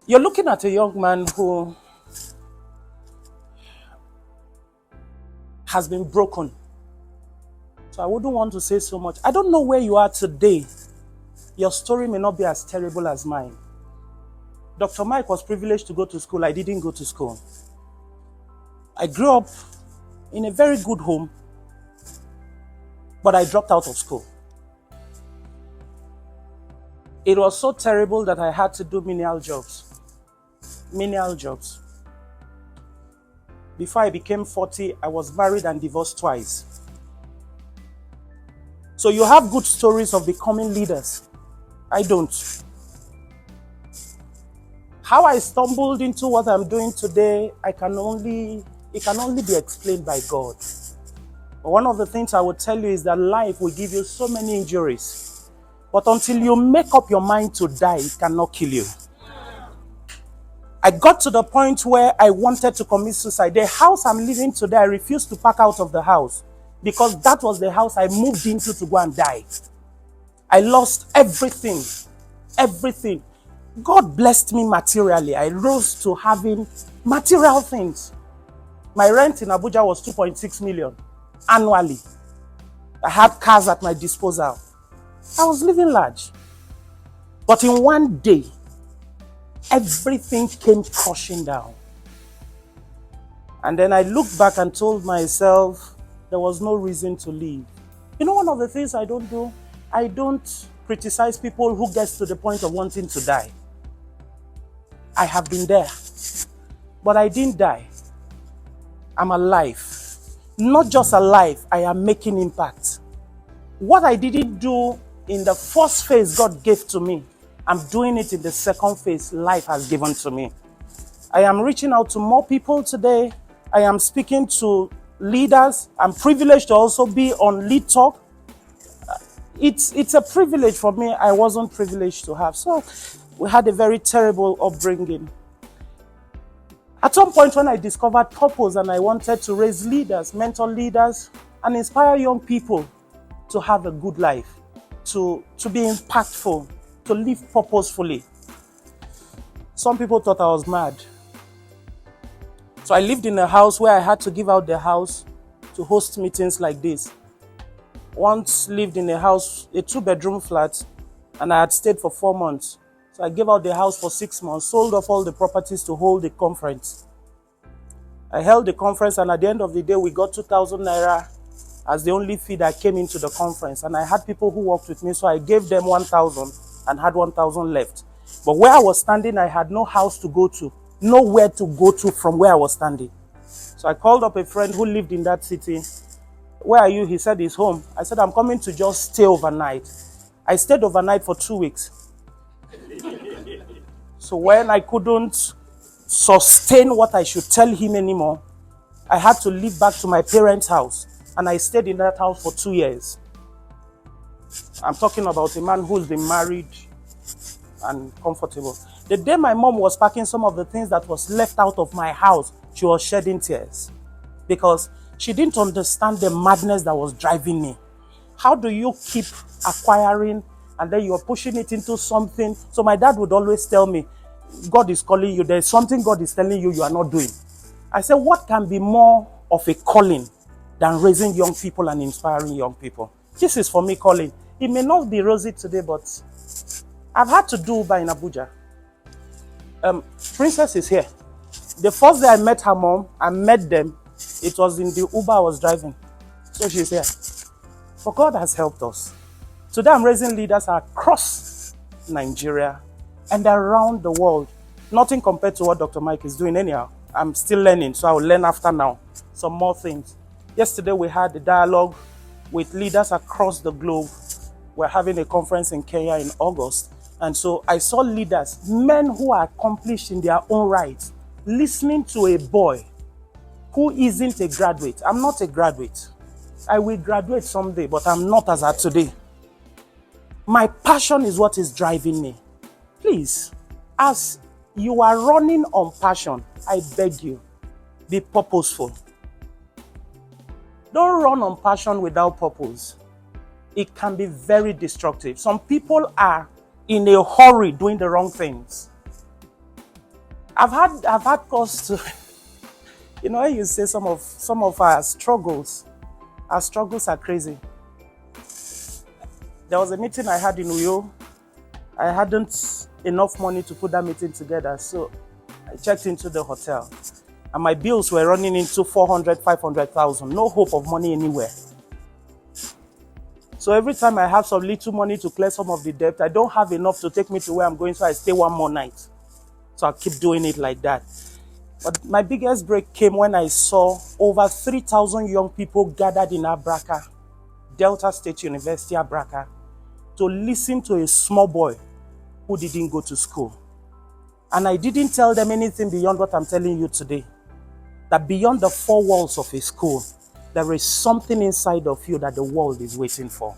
You're looking at a young man who has been broken. So I wouldn't want to say so much. I don't know where you are today. Your story may not be as terrible as mine. Dr. Mike was privileged to go to school. I didn't go to school. I grew up in a very good home, but I dropped out of school. It was so terrible that I had to do menial jobs. Menial jobs. Before I became 40, I was married and divorced twice. So you have good stories of becoming leaders. I don't. How I stumbled into what I'm doing today, it can only be explained by God. But one of the things I would tell you is that life will give you so many injuries. But until you make up your mind to die, it cannot kill you. I got to the point where I wanted to commit suicide. The house I'm living today, I refused to pack out of the house because that was the house I moved into to go and die. I lost everything. Everything. God blessed me materially. I rose to having material things. My rent in Abuja was 2.6 million annually. I had cars at my disposal. I was living large. But in one day, everything came crushing down. And then I looked back and told myself there was no reason to leave. You know, one of the things I don't do? I don't criticize people who get to the point of wanting to die. I have been there. But I didn't die. I'm alive. Not just alive, I am making impact. What I didn't do in the first phase God gave to me, I'm doing it in the second phase life has given to me. I am reaching out to more people today. I am speaking to leaders. I'm privileged to also be on Lead Talk. It's a privilege for me I wasn't privileged to have. So we had a very terrible upbringing. At some point when I discovered purpose and I wanted to raise leaders, mentor leaders, and inspire young people to have a good life, to be impactful, to live purposefully. Some people thought I was mad. So I lived in a house where I had to give out the house to host meetings like this. Once lived in a house, a 2-bedroom flat, and I had stayed for 4 months. So I gave out the house for 6 months, sold off all the properties to hold the conference. I held the conference, and at the end of the day, we got 2,000 naira as the only fee that came into the conference. And I had people who worked with me, so I gave them 1,000 and had 1,000 left. But where I was standing, I had no house to go to, nowhere to go to from where I was standing. So I called up a friend who lived in that city. Where are you? He said he's home. I said, I'm coming to just stay overnight. I stayed overnight for 2 weeks. So when I couldn't sustain what I should tell him anymore, I had to leave back to my parents' house. And I stayed in that house for 2 years. I'm talking about a man who's been married and comfortable. The day my mom was packing some of the things that was left out of my house, she was shedding tears because she didn't understand the madness that was driving me. How do you keep acquiring and then you're pushing it into something? So my dad would always tell me, God is calling you. There's something God is telling you you are not doing. I said, what can be more of a calling than raising young people and inspiring young people? This is for me calling. It may not be rosy today, but I've had to do Uber in Abuja. Princess is here. The first day I met her mom, I met them. It was in the Uber I was driving. So she's here. But God has helped us. Today I'm raising leaders across Nigeria and around the world. Nothing compared to what Dr. Mike is doing anyhow. I'm still learning, so I will learn after now some more things. Yesterday we had a dialogue with leaders across the globe. We're having a conference in Kenya in August. And so I saw leaders, men who are accomplished in their own right, listening to a boy who isn't a graduate. I'm not a graduate. I will graduate someday, but I'm not as at today. My passion is what is driving me. Please, as you are running on passion, I beg you, be purposeful. Don't run on passion without purpose. It can be very destructive. Some people are in a hurry doing the wrong things. I've had cause to, you say some of our struggles are crazy. There was a meeting I had in Uyo. I hadn't enough money to put that meeting together, so I checked into the hotel, and my bills were running into 400, 500,000. No hope of money anywhere. So every time I have some little money to clear some of the debt, I don't have enough to take me to where I'm going, so I stay one more night. So I keep doing it like that. But my biggest break came when I saw over 3,000 young people gathered in Abraka, Delta State University, Abraka, to listen to a small boy who didn't go to school. And I didn't tell them anything beyond what I'm telling you today. That beyond the four walls of a school, there is something inside of you that the world is waiting for.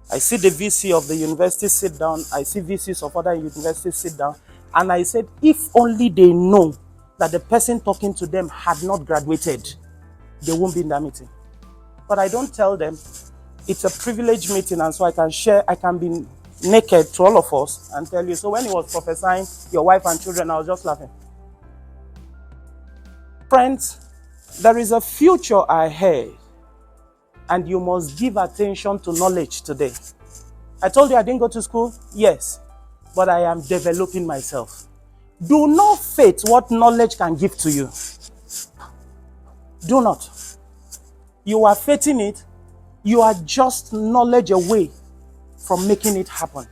I see the VC of the university sit down. I see VCs of other universities sit down. And I said, if only they know that the person talking to them had not graduated, they won't be in that meeting. But I don't tell them. It's a privileged meeting, and so I can be naked to all of us and tell you. So when he was prophesying your wife and children, I was just laughing. Friends, there is a future ahead, and you must give attention to knowledge today. I told you I didn't go to school? Yes, but I am developing myself. Do not faith what knowledge can give to you. Do not. You are faithing it. You are just knowledge away from making it happen.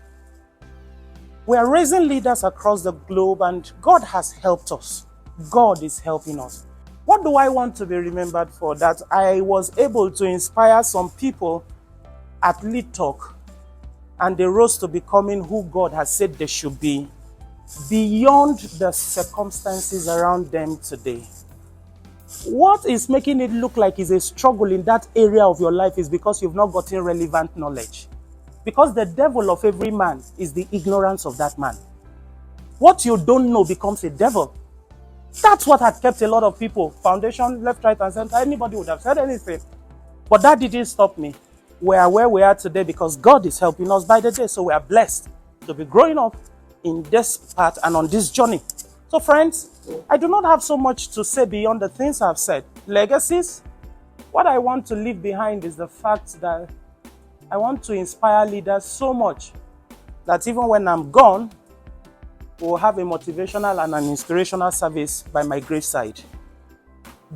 We are raising leaders across the globe, and God has helped us. God is helping us. What do I want to be remembered for? That I was able to inspire some people at Lead Talk, and they rose to becoming who God has said they should be, beyond the circumstances around them today. What is making it look like it's a struggle in that area of your life is because you've not gotten relevant knowledge. Because the devil of every man is the ignorance of that man. What you don't know becomes a devil. That's what had kept a lot of people, foundation, left, right, and center. Anybody would have said anything. But that didn't stop me. We are where we are today because God is helping us by the day. So we are blessed to be growing up in this path and on this journey. So friends, I do not have so much to say beyond the things I've said. Legacies, what I want to leave behind is the fact that I want to inspire leaders so much that even when I'm gone, we'll have a motivational and an inspirational service by my graveside.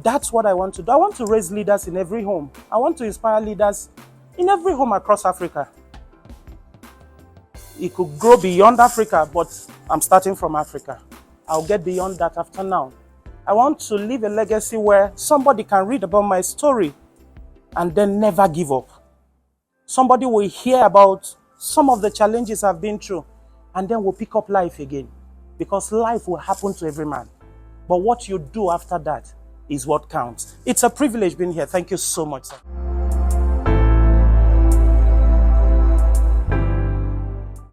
That's what I want to do. I want to raise leaders in every home. I want to inspire leaders in every home across Africa. It could grow beyond Africa, but I'm starting from Africa. I'll get beyond that after now. I want to leave a legacy where somebody can read about my story and then never give up. Somebody will hear about some of the challenges I've been through and then will pick up life again. Because life will happen to every man. But what you do after that is what counts. It's a privilege being here. Thank you so much, sir.